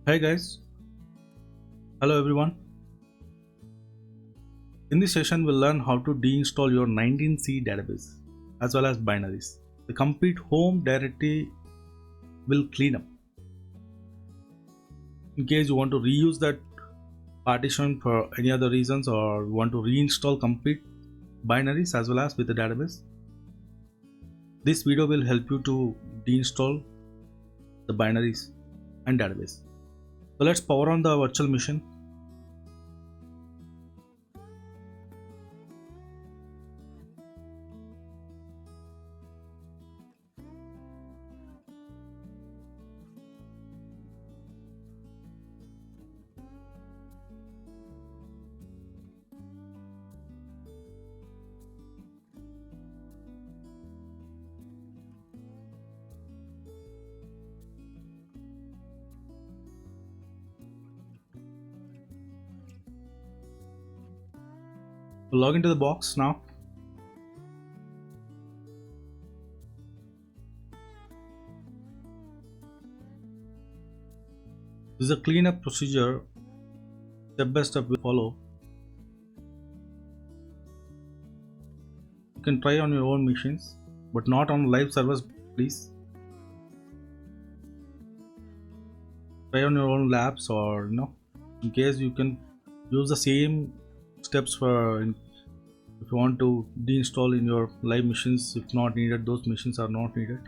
Hey guys, hello everyone. In this session, we'll learn how to deinstall your 19C database as well as binaries. The complete home directory will clean up. In case you want to reuse that partition for any other reasons or want to reinstall complete binaries as well as with the database, this video will help you to deinstall the binaries and database. So let's power on the virtual machine. Log into the box now. This is a cleanup procedure. Step by step we follow. You can try on your own machines, but not on live servers, please. Try on your own labs, or in case you can use the same steps for if you want to deinstall in your live machines. If not needed, those machines are not needed.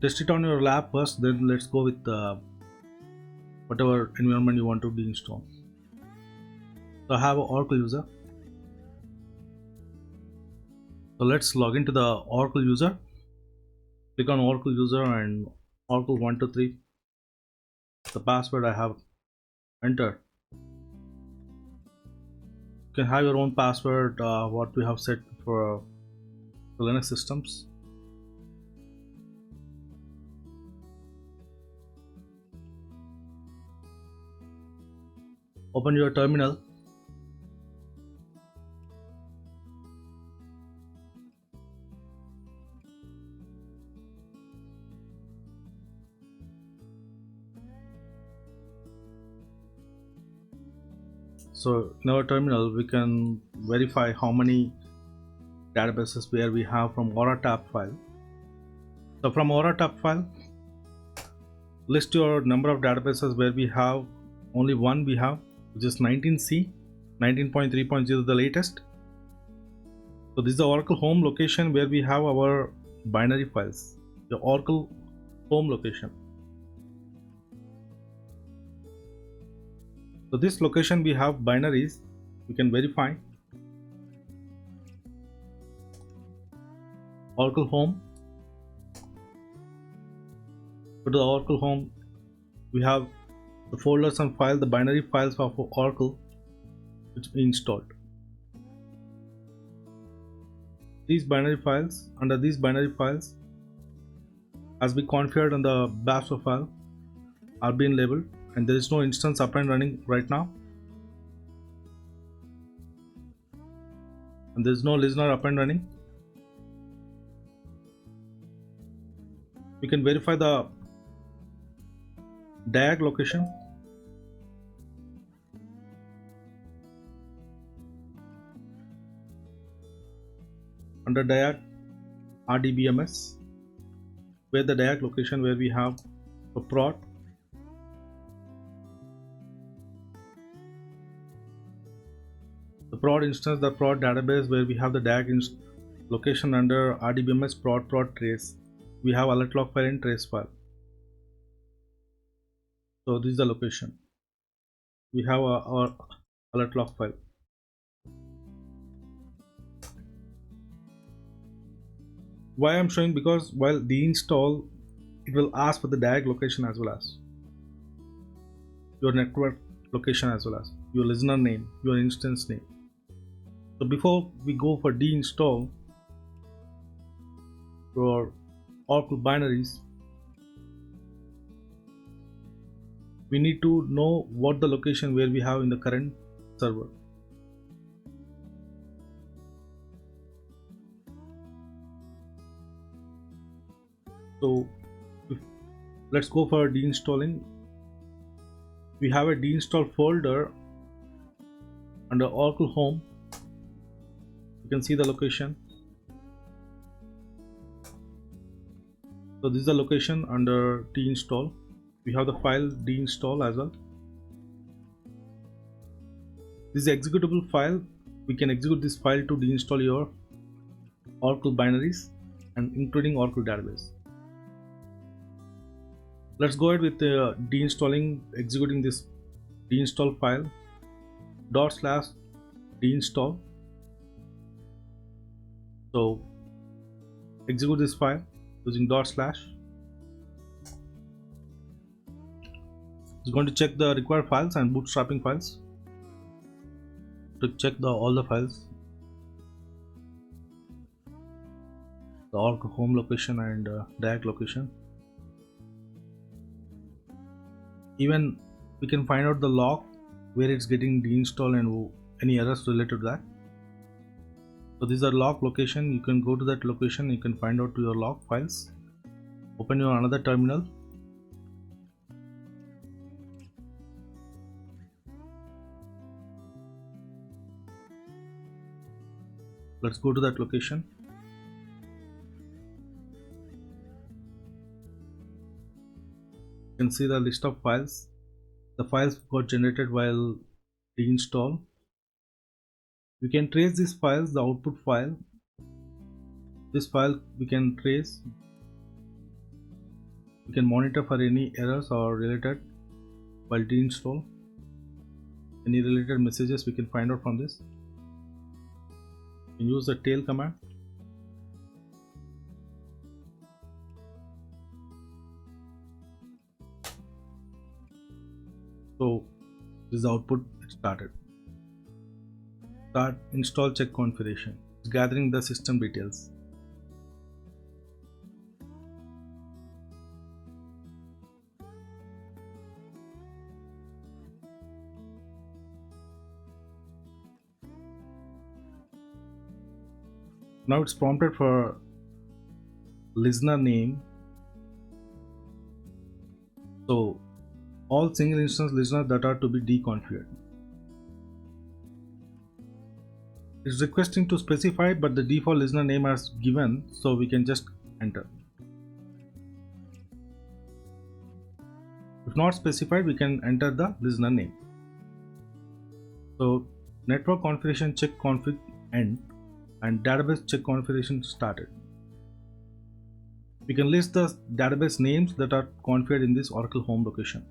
Test it on your lab first, then let's go with whatever environment you want to deinstall. So I have an Oracle user. So let's log into the Oracle user. Click on Oracle user and Oracle 123. The password I have entered. You can have your own password, what we have set for Linux systems. Open your terminal. So in our terminal we can verify how many databases where we have from Aura tab file. So from Aura tab file, list your number of databases where we have only one we have, which is 19C 19.3.0, the latest. So this is the Oracle home location where we have our binary files, the Oracle home location. So this location we have binaries. We can verify Oracle home. Go to the Oracle home. We have the folders and files, the binary files of Oracle which we installed. These binary files, under these binary files, as we configured on the bash file, are being labeled, and there is no instance up and running right now, and there is no listener up and running. We can verify the DIAG location. Under DIAG RDBMS, where the DIAG location where we have a prod, the prod instance, the prod database where we have the DIAG location under RDBMS prod trace. We have alert log file and trace file. So this is the location. We have our alert log file. Why I'm showing? Because while deinstall, it will ask for the DIAG location as well as your network location as well as your listener name, your instance name. So before we go for deinstall your Oracle binaries, we need to know what the location where we have in the current server. So let's go for deinstalling. We have a deinstall folder under Oracle Home. You can see the location. So this is the location under deinstall. We have the file deinstall as well. This is the executable file. We can execute this file to deinstall your Oracle binaries and including Oracle database. Let's go ahead with deinstalling, executing this deinstall file /deinstall. So execute this file using /. It's going to check the required files and bootstrapping files to check all the files, the Oracle Home location and direct location. Even we can find out the log where it's getting deinstalled and any errors related to that. So these are log location. You can go to that location. You can find out your log files. Open your another terminal. Let's go to that location. You can see the list of files. The files got generated while deinstall. We can trace these files, the output file. This file we can trace. We can monitor for any errors or related while deinstall. Any related messages we can find out from this. You can use the tail command. So this is the output. It started. Start install check configuration. It's gathering the system details. Now it's prompted for listener name. So all single instance listeners that are to be deconfigured. It's requesting to specify, but the default listener name is given, so we can just enter. If not specified, we can enter the listener name. So network configuration check config end and database check configuration started. We can list the database names that are configured in this Oracle Home location.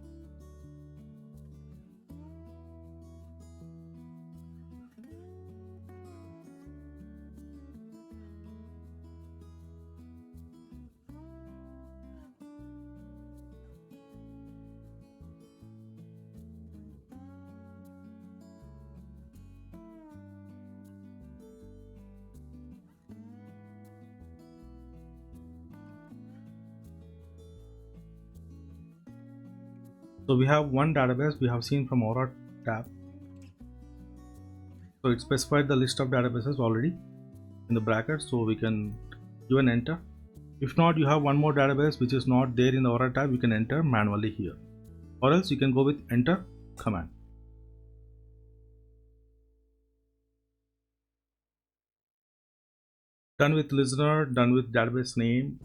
So we have one database we have seen from Aura tab. So it specified the list of databases already in the brackets, so we can even enter. If not, you have one more database which is not there in the Aura tab, you can enter manually here, or else you can go with enter command. Done with listener, done with database name.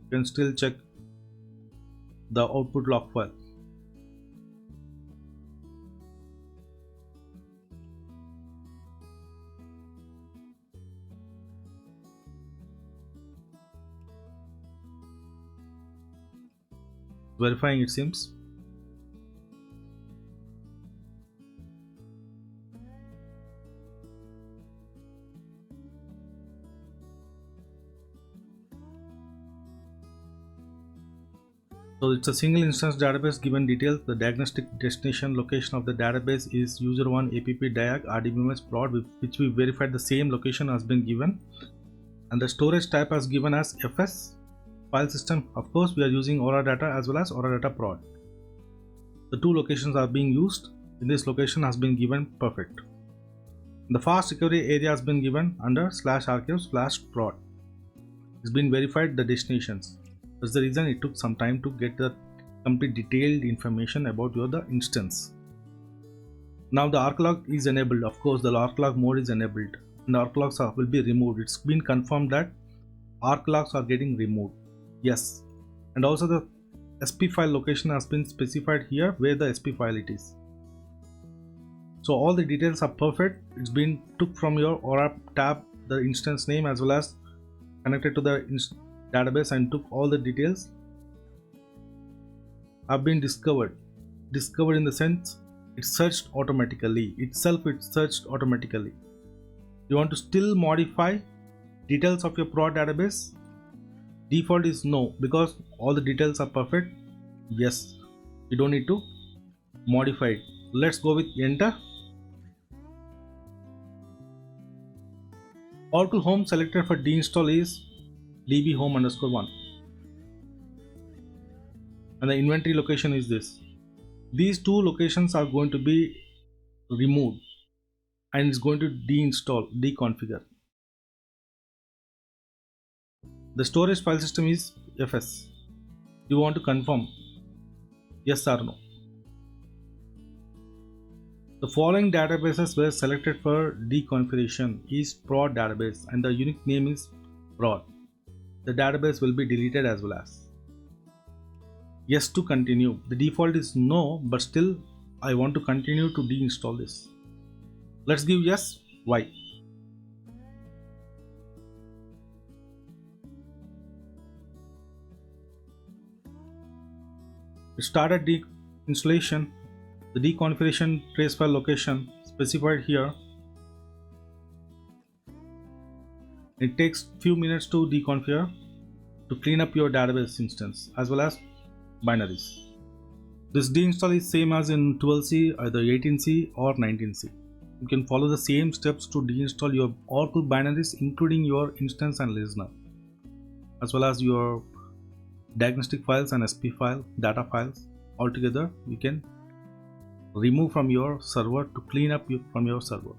You can still check the output log file. Verifying, it seems. So it's a single instance database given details. The diagnostic destination location of the database is user1 app diag rdbms plot, which we verified the same location has been given, and the storage type has given as FS. file system, of course we are using Aura Data as well as Aura Data Prod. The two locations are being used. In this location has been given perfect. The fast recovery area has been given under /archive/prod. It's been verified the destinations. That's the reason it took some time to get the complete detailed information about the instance. Now the arclog is enabled. Of course, the arclog mode is enabled, and the arclogs will be removed. It's been confirmed that arclogs are getting removed. Yes, and also the SP file location has been specified here where the SP file it is. So all the details are perfect. It's been took from your Aura tab, the instance name as well as connected to the database and took all the details have been discovered in the sense it searched automatically it searched automatically. You want to still modify details of your prod database? Default is no, because all the details are perfect. Yes, you don't need to modify it. Let's go with enter. Oracle home selected for deinstall is dbhome_1, and the inventory location is this. These two locations are going to be removed and it's going to deconfigure. The storage file system is FS. You want to confirm yes or no. The following databases were selected for deconfiguration is prod database and the unique name is prod. The database will be deleted as well as. Yes to continue. The default is no, but still I want to continue to deinstall this. Let's give yes. Why? It started the installation. The deconfiguration trace file location specified here. It takes few minutes to deconfigure to clean up your database instance as well as binaries. This deinstall is same as in 12c, either 18c or 19c. You can follow the same steps to deinstall your Oracle binaries including your instance and listener as well as your diagnostic files and SP file, data files. Altogether you can remove from your server to clean up from your server.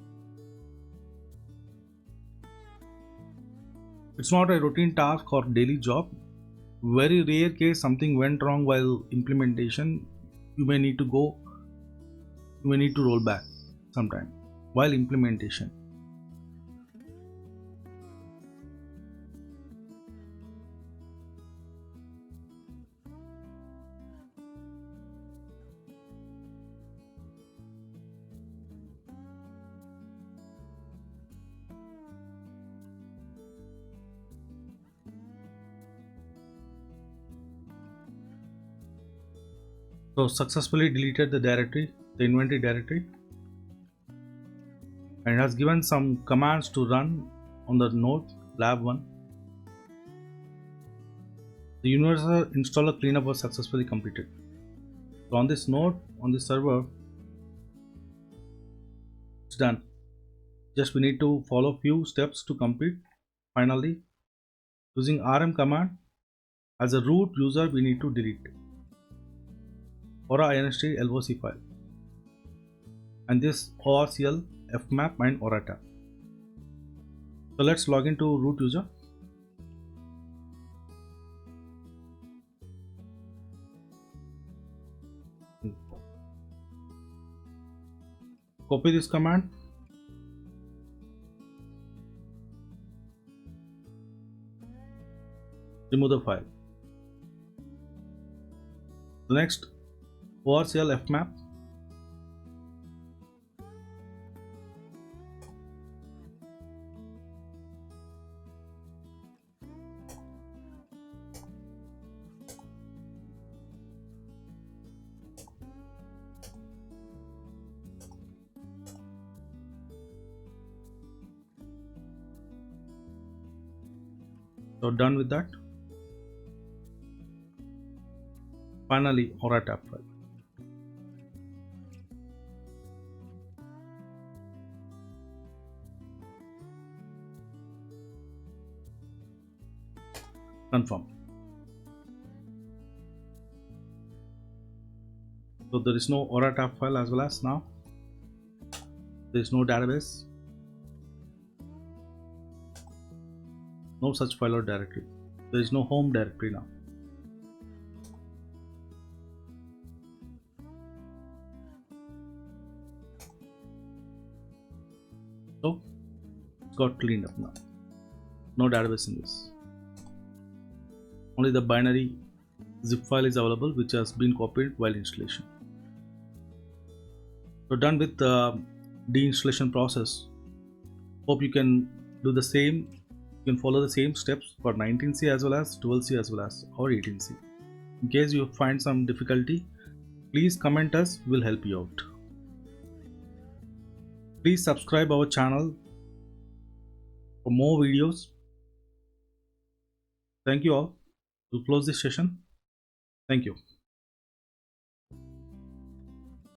It's not a routine task or daily job. Very rare case something went wrong while implementation, you may need to roll back sometime while implementation. So successfully deleted the directory, the inventory directory, and has given some commands to run on the node lab1. The universal installer cleanup was successfully completed. So on this node, on this server, it's done. Just we need to follow few steps to complete. Finally, using rm command as a root user, we need to delete Aura inst LOC file and this ORCL, fmap and Aura tab. So let's log into root user. Copy this command. Remove the file. The next ORCL fmap. So done with that. Finally, Aura tab file. Confirm. So there is no Aura tab file as well as now. There is no database, no such file or directory. There is no home directory now. So it's got cleaned up now. No database in this. Only the binary zip file is available, which has been copied while installation. So done with the deinstallation process. Hope you can do the same. You can follow the same steps for 19C as well as 12C as well as or 18C. In case you find some difficulty, please comment us. We'll help you out. Please subscribe our channel for more videos. Thank you all. We'll close this session. Thank you.